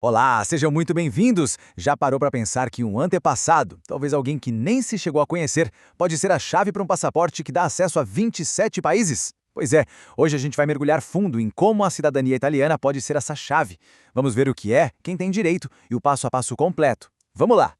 Olá, sejam muito bem-vindos! Já parou para pensar que um antepassado, talvez alguém que nem se chegou a conhecer, pode ser a chave para um passaporte que dá acesso a 27 países? Pois é, hoje a gente vai mergulhar fundo em como a cidadania italiana pode ser essa chave. Vamos ver o que é, quem tem direito e o passo a passo completo. Vamos lá!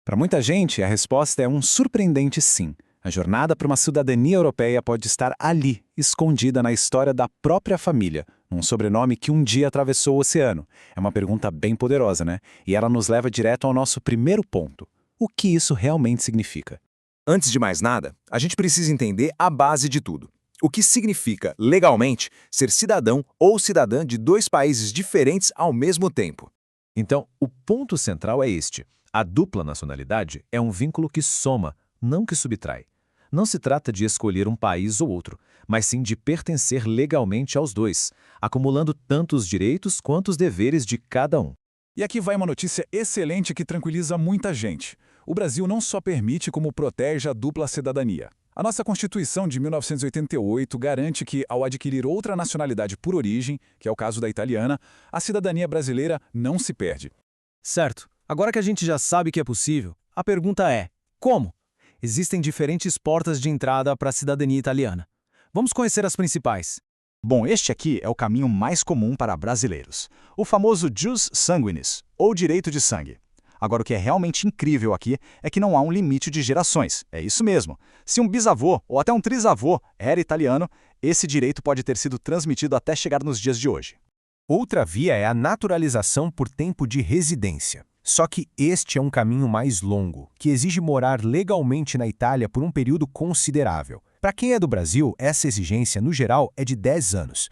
Para muita gente, a resposta é um surpreendente sim. A jornada para uma cidadania europeia pode estar ali, escondida na história da própria família, num sobrenome que um dia atravessou o oceano. É uma pergunta bem poderosa, né? E ela nos leva direto ao nosso primeiro ponto. O que isso realmente significa? Antes de mais nada, a gente precisa entender a base de tudo. O que significa, legalmente, ser cidadão ou cidadã de dois países diferentes ao mesmo tempo. Então, o ponto central é este. A dupla nacionalidade é um vínculo que soma, não que subtrai. Não se trata de escolher um país ou outro, mas sim de pertencer legalmente aos dois, acumulando tanto os direitos quanto os deveres de cada um. E aqui vai uma notícia excelente que tranquiliza muita gente. O Brasil não só permite, como protege a dupla cidadania. A nossa Constituição de 1988 garante que, ao adquirir outra nacionalidade por origem, que é o caso da italiana, a cidadania brasileira não se perde. Certo. Agora que a gente já sabe que é possível, a pergunta é: como? Existem diferentes portas de entrada para a cidadania italiana. Vamos conhecer as principais. Bom, este aqui é o caminho mais comum para brasileiros. O famoso jus sanguinis, ou direito de sangue. Agora, o que é realmente incrível aqui é que não há um limite de gerações. É isso mesmo. Se um bisavô ou até um trisavô era italiano, esse direito pode ter sido transmitido até chegar nos dias de hoje. Outra via é a naturalização por tempo de residência. Só que este é um caminho mais longo, que exige morar legalmente na Itália por um período considerável. Para quem é do Brasil, essa exigência, no geral, é de 10 anos.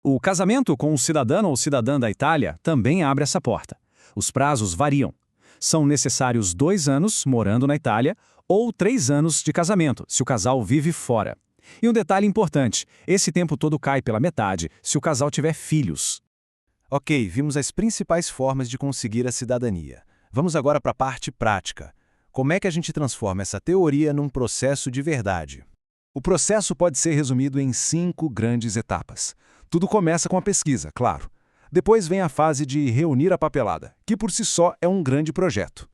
O casamento com um cidadão ou cidadã da Itália também abre essa porta. Os prazos variam. São necessários 2 anos morando na Itália ou 3 anos de casamento, se o casal vive fora. E um detalhe importante, esse tempo todo cai pela metade se o casal tiver filhos. Ok, vimos as principais formas de conseguir a cidadania. Vamos agora para a parte prática. Como é que a gente transforma essa teoria num processo de verdade? O processo pode ser resumido em 5 grandes etapas. Tudo começa com a pesquisa, claro. Depois vem a fase de reunir a papelada, que por si só é um grande projeto.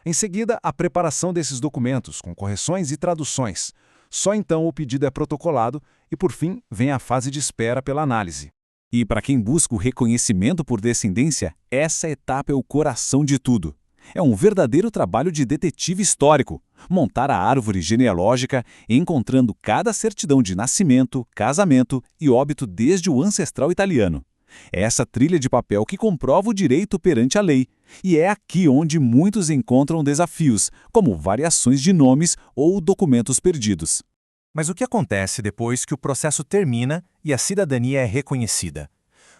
Em seguida, a preparação desses documentos, com correções e traduções. Só então o pedido é protocolado e, por fim, vem a fase de espera pela análise. E para quem busca o reconhecimento por descendência, essa etapa é o coração de tudo. É um verdadeiro trabalho de detetive histórico. Montar a árvore genealógica, encontrando cada certidão de nascimento, casamento e óbito desde o ancestral italiano. É essa trilha de papel que comprova o direito perante a lei. E é aqui onde muitos encontram desafios, como variações de nomes ou documentos perdidos. Mas o que acontece depois que o processo termina e a cidadania é reconhecida?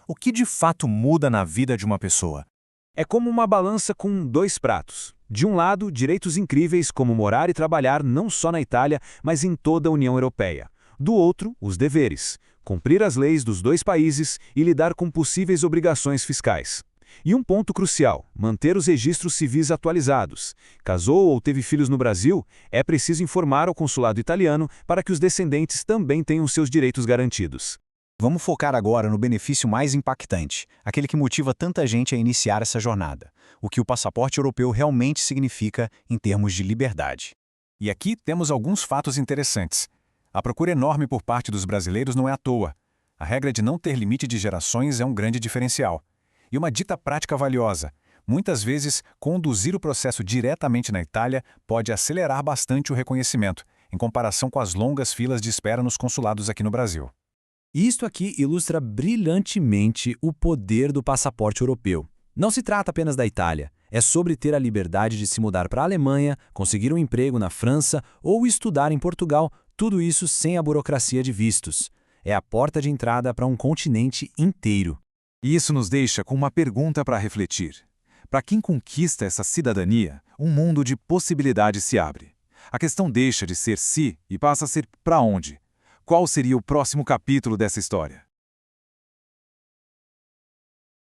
O que de fato muda na vida de uma pessoa? É como uma balança com 2 pratos. De um lado, direitos incríveis como morar e trabalhar não só na Itália, mas em toda a União Europeia. Do outro, os deveres. Cumprir as leis dos 2 países e lidar com possíveis obrigações fiscais. E um ponto crucial, manter os registros civis atualizados. Casou ou teve filhos no Brasil, é preciso informar ao consulado italiano para que os descendentes também tenham seus direitos garantidos. Vamos focar agora no benefício mais impactante, aquele que motiva tanta gente a iniciar essa jornada. O que o passaporte europeu realmente significa em termos de liberdade. E aqui temos alguns fatos interessantes. A procura enorme por parte dos brasileiros não é à toa. A regra de não ter limite de gerações é um grande diferencial. E uma dita prática valiosa. Muitas vezes, conduzir o processo diretamente na Itália pode acelerar bastante o reconhecimento, em comparação com as longas filas de espera nos consulados aqui no Brasil. Isto aqui ilustra brilhantemente o poder do passaporte europeu. Não se trata apenas da Itália. É sobre ter a liberdade de se mudar para a Alemanha, conseguir um emprego na França ou estudar em Portugal, tudo isso sem a burocracia de vistos. É a porta de entrada para um continente inteiro. E isso nos deixa com uma pergunta para refletir. Para quem conquista essa cidadania, um mundo de possibilidades se abre. A questão deixa de ser se e passa a ser para onde. Qual seria o próximo capítulo dessa história?